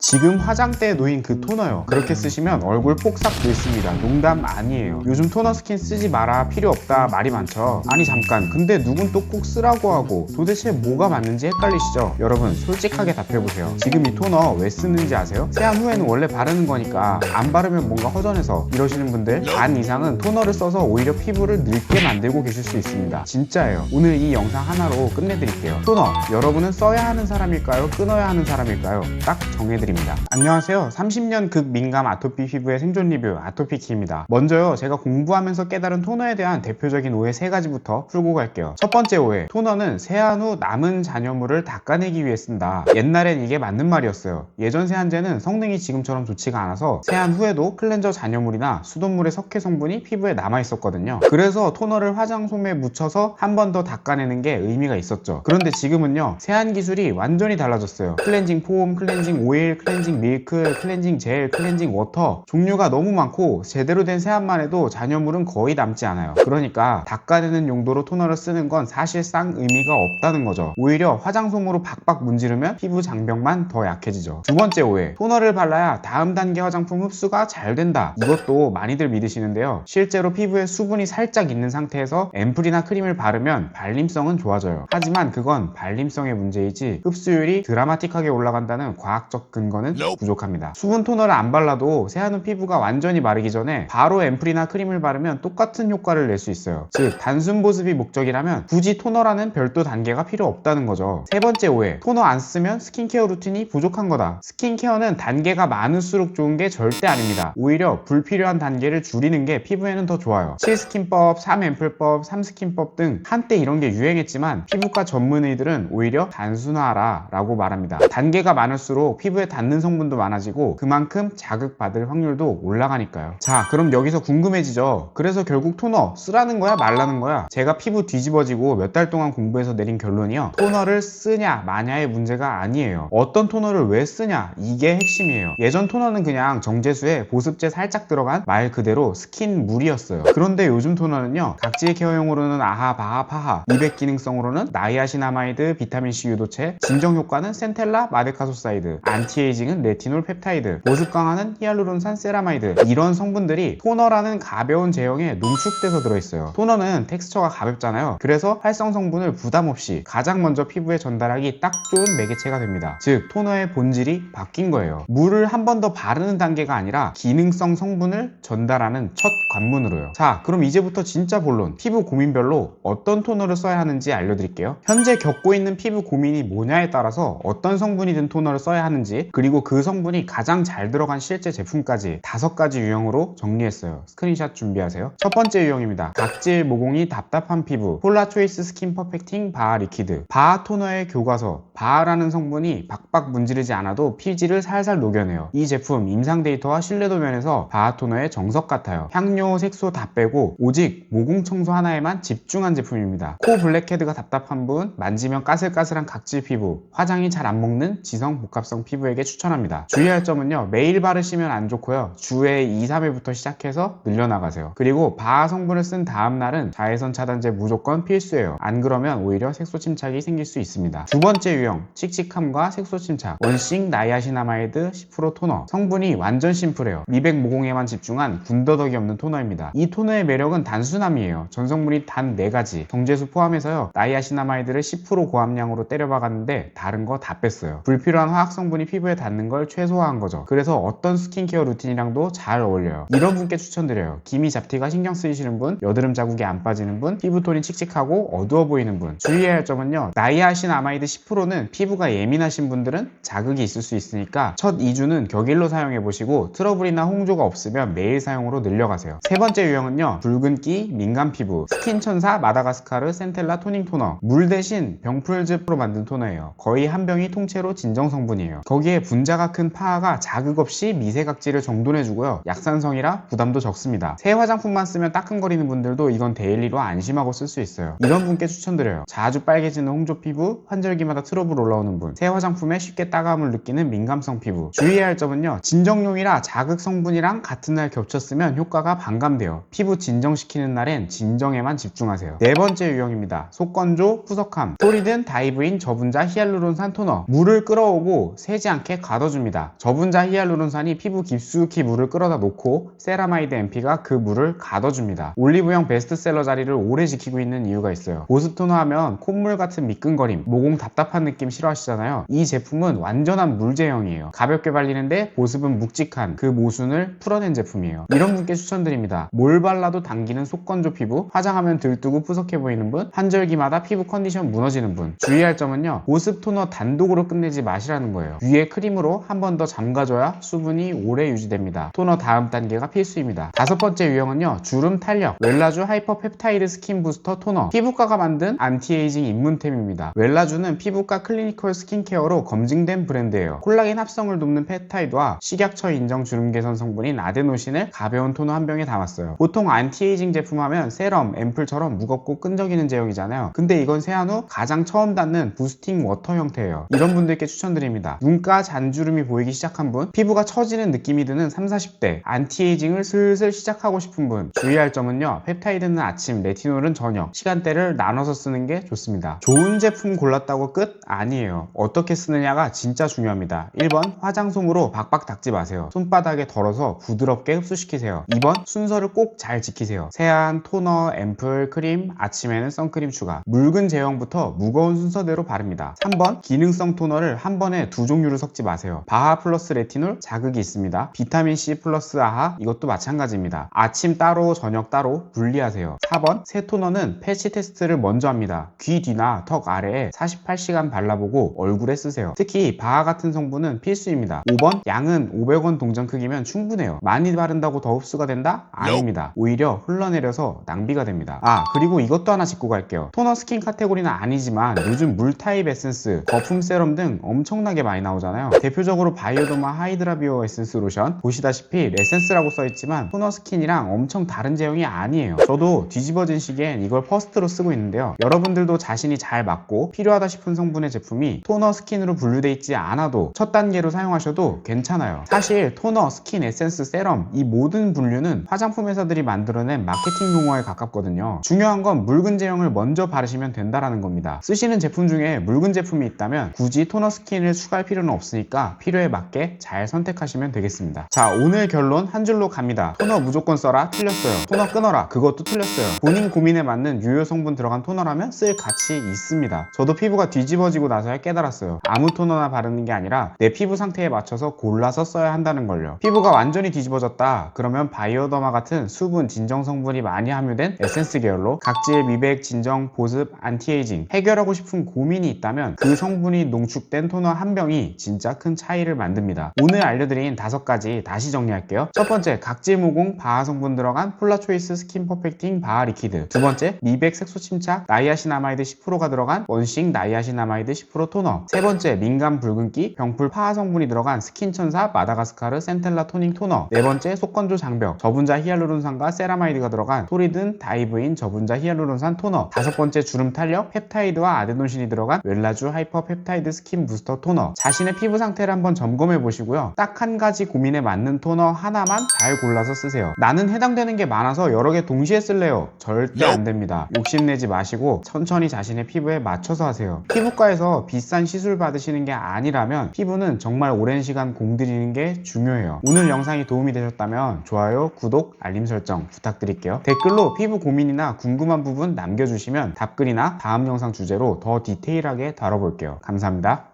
지금 화장대에 놓인 그 토너요. 그렇게 쓰시면 얼굴 폭삭 늙습니다. 농담 아니에요. 요즘 토너 스킨 쓰지 마라, 필요 없다 말이 많죠. 아니 잠깐, 근데 누군 또 꼭 쓰라고 하고 도대체 뭐가 맞는지 헷갈리시죠? 여러분 솔직하게 답해보세요. 지금 이 토너 왜 쓰는지 아세요? 세안 후에는 원래 바르는 거니까 안 바르면 뭔가 허전해서 이러시는 분들 반 이상은 토너를 써서 오히려 피부를 늙게 만들고 계실 수 있습니다. 진짜예요. 오늘 이 영상 하나로 끝내드릴게요. 토너, 여러분은 써야 하는 사람일까요? 끊어야 하는 사람일까요? 딱 정해드릴게요. 안녕하세요. 30년 극민감 아토피 피부의 생존 리뷰 아토피키입니다. 먼저요, 제가 공부하면서 깨달은 토너에 대한 대표적인 오해 3가지부터 풀고 갈게요. 첫 번째 오해, 토너는 세안 후 남은 잔여물을 닦아내기 위해 쓴다. 옛날엔 이게 맞는 말이었어요. 예전 세안제는 성능이 지금처럼 좋지가 않아서 세안 후에도 클렌저 잔여물이나 수돗물의 석회 성분이 피부에 남아있었거든요. 그래서 토너를 화장솜에 묻혀서 한 번 더 닦아내는 게 의미가 있었죠. 그런데 지금은요, 세안 기술이 완전히 달라졌어요. 클렌징 폼, 클렌징 오일, 클렌징 밀크, 클렌징 젤, 클렌징 워터, 종류가 너무 많고 제대로 된 세안만 해도 잔여물은 거의 남지 않아요. 그러니까 닦아내는 용도로 토너를 쓰는 건 사실상 의미가 없다는 거죠. 오히려 화장솜으로 박박 문지르면 피부 장벽만 더 약해지죠. 두 번째 오해, 토너를 발라야 다음 단계 화장품 흡수가 잘 된다. 이것도 많이들 믿으시는데요, 실제로 피부에 수분이 살짝 있는 상태에서 앰플이나 크림을 바르면 발림성은 좋아져요. 하지만 그건 발림성의 문제이지 흡수율이 드라마틱하게 올라간다는 과학적 근거는 부족합니다. 수분 토너를 안 발라도 세안 후 피부가 완전히 마르기 전에 바로 앰플이나 크림을 바르면 똑같은 효과를 낼 수 있어요. 즉 단순 보습이 목적이라면 굳이 토너라는 별도 단계가 필요 없다는 거죠. 세 번째 오해, 토너 안 쓰면 스킨케어 루틴이 부족한 거다. 스킨케어는 단계가 많을수록 좋은 게 절대 아닙니다. 오히려 불필요한 단계를 줄이는 게 피부에는 더 좋아요. 7스킨법, 3앰플법, 3스킨법 등 한때 이런 게 유행했지만 피부과 전문의들은 오히려 단순화하라 라고 말합니다. 단계가 많을수록 피부에 닿는 성분도 많아지고 그만큼 자극받을 확률도 올라가니까요. 자, 그럼 여기서 궁금해지죠. 그래서 결국 토너 쓰라는 거야 말라는 거야? 제가 피부 뒤집어지고 몇 달 동안 공부해서 내린 결론이요, 토너를 쓰냐 마냐의 문제가 아니에요. 어떤 토너를 왜 쓰냐, 이게 핵심이에요. 예전 토너는 그냥 정제수에 보습제 살짝 들어간 말 그대로 스킨 물이었어요. 그런데 요즘 토너는요, 각질 케어용으로는 아하 바하 파하, 미백 기능성으로는 나이아신아마이드 비타민C 유도체, 진정 효과는 센텔라 마데카소사이드, 안티에이징은 레티놀 펩타이드, 보습 강화는 히알루론산 세라마이드, 이런 성분들이 토너라는 가벼운 제형에 농축돼서 들어있어요. 토너는 텍스처가 가볍잖아요. 그래서 활성 성분을 부담 없이 가장 먼저 피부에 전달하기 딱 좋은 매개체가 됩니다. 즉 토너의 본질이 바뀐 거예요. 물을 한 번 더 바르는 단계가 아니라 기능성 성분을 전달하는 첫 관문으로요. 자, 그럼 이제부터 진짜 본론, 피부 고민별로 어떤 토너를 써야 하는지 알려드릴게요. 현재 겪고 있는 피부 고민이 뭐냐에 따라서 어떤 성분이 든 토너를 써야 하는지, 그리고 그 성분이 가장 잘 들어간 실제 제품까지 5가지 유형으로 정리했어요. 스크린샷 준비하세요. 첫 번째 유형입니다. 각질, 모공이 답답한 피부, 폴라 초이스 스킨 퍼펙팅 바하 리퀴드. 바하 토너의 교과서. 바하라는 성분이 박박 문지르지 않아도 피지를 살살 녹여내요. 이 제품 임상 데이터와 신뢰도 면에서 바하 토너의 정석 같아요. 향료, 색소 다 빼고 오직 모공 청소 하나에만 집중한 제품입니다. 코 블랙헤드가 답답한 분, 만지면 까슬까슬한 각질 피부, 화장이 잘 안 먹는 지성 복합성 피부에게 추천합니다. 주의할 점은요, 매일 바르시면 안 좋고요, 주에 2, 3회부터 시작해서 늘려나가세요. 그리고 바하 성분을 쓴 다음 날은 자외선 차단제 무조건 필수예요. 안 그러면 오히려 색소 침착이 생길 수 있습니다. 두 번째 유형, 칙칙함과 색소 침착. 원싱 나이아신아마이드 10% 토너. 성분이 완전 심플해요. 미백 모공에만 집중한 군더더기 없는 토너입니다. 이 토너의 매력은 단순함이에요. 전성분이 단 4가지, 정제수 포함해서요, 나이아신아마이드를 10% 고함량으로 때려박았는데 다른 거 다 뺐어요. 불필요한 화학 성분이 피부에 닿는 걸 최소화한 거죠. 그래서 어떤 스킨케어 루틴이랑도 잘 어울려요. 이런 분께 추천드려요. 기미 잡티가 신경 쓰이시는 분, 여드름 자국이 안 빠지는 분, 피부톤이 칙칙하고 어두워 보이는 분. 주의해야 할 점은요, 나이아신아마이드 10%는 피부가 예민하신 분들은 자극이 있을 수 있으니까 첫 2주는 격일로 사용해보시고 트러블이나 홍조가 없으면 매일 사용으로 늘려가세요. 세 번째 유형은요, 붉은기, 민감 피부, 스킨천사 마다가스카르 센텔라 토닝 토너. 물 대신 병풀즙으로 만든 토너예요. 거의 한 병이 통째로 진정 성분이에요. 거기에 분자가 큰 파하가 자극 없이 미세각질을 정돈해주고요, 약산성이라 부담도 적습니다. 새 화장품만 쓰면 따끔거리는 분들도 이건 데일리로 안심하고 쓸 수 있어요. 이런 분께 추천드려요. 자주 빨개지는 홍조 피부, 환절기마다 트러블 올라오는 분, 새 화장품에 쉽게 따가움을 느끼는 민감성 피부. 주의해야 할 점은요, 진정용이라 자극 성분이랑 같은 날 겹쳤으면 효과가 반감돼요. 피부 진정시키는 날엔 진정에만 집중하세요. 네 번째 유형입니다. 속건조, 푸석함. 소리든 다이브인 저분자 히알루론산 토너. 물을 끌어오고 새지 않게 하얗게 가둬줍니다. 저분자 히알루론산이 피부 깊숙이 물을 끌어다 놓고 세라마이드 MP가 그 물을 가둬줍니다. 올리브영 베스트셀러 자리를 오래 지키고 있는 이유가 있어요. 보습 토너 하면 콧물 같은 미끈거림, 모공 답답한 느낌 싫어하시잖아요. 이 제품은 완전한 물 제형이에요. 가볍게 발리는데 보습은 묵직한 그 모순을 풀어낸 제품이에요. 이런 분께 추천드립니다. 뭘 발라도 당기는 속건조 피부, 화장하면 들뜨고 푸석해 보이는 분, 환절기마다 피부 컨디션 무너지는 분. 주의할 점은요, 보습 토너 단독으로 끝내지 마시라는 거예요. 위에 크림으로 한 번 더 잠가줘야 수분이 오래 유지됩니다. 토너 다음 단계가 필수입니다. 다섯 번째 유형은요, 주름 탄력 웰라주 하이퍼 펩타이드 스킨 부스터 토너. 피부과가 만든 안티에이징 입문템입니다. 웰라주는 피부과 클리니컬 스킨케어로 검증된 브랜드예요. 콜라겐 합성을 돕는 펩타이드와 식약처 인정 주름 개선 성분인 아데노신을 가벼운 토너 한 병에 담았어요. 보통 안티에이징 제품 하면 세럼, 앰플처럼 무겁고 끈적이는 제형이잖아요. 근데 이건 세안 후 가장 처음 닿는 부스팅 워터 형태예요. 이런 분들께 추천드립니다. 눈가 잔주름이 보이기 시작한 분, 피부가 처지는 느낌이 드는 30, 40대, 안티에이징을 슬슬 시작하고 싶은 분. 주의할 점은요, 펩타이드는 아침, 레티놀은 저녁, 시간대를 나눠서 쓰는 게 좋습니다. 좋은 제품 골랐다고 끝? 아니에요. 어떻게 쓰느냐가 진짜 중요합니다. 1번, 화장솜으로 박박 닦지 마세요. 손바닥에 덜어서 부드럽게 흡수시키세요. 2번, 순서를 꼭 잘 지키세요. 세안, 토너, 앰플, 크림, 아침에는 선크림 추가. 묽은 제형부터 무거운 순서대로 바릅니다. 3번, 기능성 토너를 한 번에 두 종류를 섞지 마세요. 바하 플러스 레티놀 자극이 있습니다. 비타민C 플러스 아하, 이것도 마찬가지입니다. 아침 따로 저녁 따로 분리하세요. 4번, 새 토너는 패치 테스트를 먼저 합니다. 귀 뒤나 턱 아래에 48시간 발라보고 얼굴에 쓰세요. 특히 바하 같은 성분은 필수입니다. 5번, 양은 500원 동전 크기면 충분해요. 많이 바른다고 더 흡수가 된다? 아닙니다. 오히려 흘러내려서 낭비가 됩니다. 그리고 이것도 하나 짚고 갈게요. 토너 스킨 카테고리는 아니지만 요즘 물 타입 에센스, 거품 세럼 등 엄청나게 많이 나오잖아요. 대표적으로 바이오더마 하이드라 비오 에센스 로션, 보시다시피 에센스라고 써있지만 토너 스킨이랑 엄청 다른 제형이 아니에요. 저도 뒤집어진 시기엔 이걸 퍼스트로 쓰고 있는데요. 여러분들도 자신이 잘 맞고 필요하다 싶은 성분의 제품이 토너 스킨으로 분류돼 있지 않아도 첫 단계로 사용하셔도 괜찮아요. 사실 토너, 스킨, 에센스, 세럼 이 모든 분류는 화장품 회사들이 만들어낸 마케팅 용어에 가깝거든요. 중요한 건 묽은 제형을 먼저 바르시면 된다라는 겁니다. 쓰시는 제품 중에 묽은 제품이 있다면 굳이 토너 스킨을 추가할 필요는 없으니까 필요에 맞게 잘 선택하시면 되겠습니다. 자, 오늘 결론 한 줄로 갑니다. 토너 무조건 써라? 틀렸어요. 토너 끊어라? 그것도 틀렸어요. 본인 고민에 맞는 유효 성분 들어간 토너라면 쓸 가치 있습니다. 저도 피부가 뒤집어지고 나서야 깨달았어요. 아무 토너나 바르는 게 아니라 내 피부 상태에 맞춰서 골라서 써야 한다는 걸요. 피부가 완전히 뒤집어졌다? 그러면 바이오더마 같은 수분, 진정 성분이 많이 함유된 에센스 계열로 각질, 미백, 진정, 보습, 안티에이징 해결하고 싶은 고민이 있다면 그 성분이 농축된 토너 한 병이 진짜 큰 차이를 만듭니다. 오늘 알려드린 5가지 다시 정리할게요. 첫 번째, 각질 모공 바하 성분 들어간 폴라초이스 스킨 퍼펙팅 바하 리퀴드. 두 번째, 미백 색소 침착 나이아신아마이드 10%가 들어간 원식 나이아신아마이드 10% 토너. 세 번째, 민감 붉은기 병풀 파하 성분이 들어간 스킨천사 마다가스카르 센텔라 토닝 토너. 네 번째, 속건조 장벽 저분자 히알루론산과 세라마이드가 들어간 토리든 다이브인 저분자 히알루론산 토너. 다섯 번째, 주름 탄력 펩타이드와 아데노신이 들어간 웰라주 하이퍼 펩타이드 스킨 부스터 토너. 자신의 피부 상태를 한번 점검해 보시고요. 딱 한 가지 고민에 맞는 토너 하나만 잘 골라서 쓰세요. 나는 해당되는 게 많아서 여러 개 동시에 쓸래요? 절대 안 됩니다. 욕심내지 마시고 천천히 자신의 피부에 맞춰서 하세요. 피부과에서 비싼 시술 받으시는 게 아니라면 피부는 정말 오랜 시간 공들이는 게 중요해요. 오늘 영상이 도움이 되셨다면 좋아요, 구독, 알림 설정 부탁드릴게요. 댓글로 피부 고민이나 궁금한 부분 남겨주시면 답글이나 다음 영상 주제로 더 디테일하게 다뤄볼게요. 감사합니다.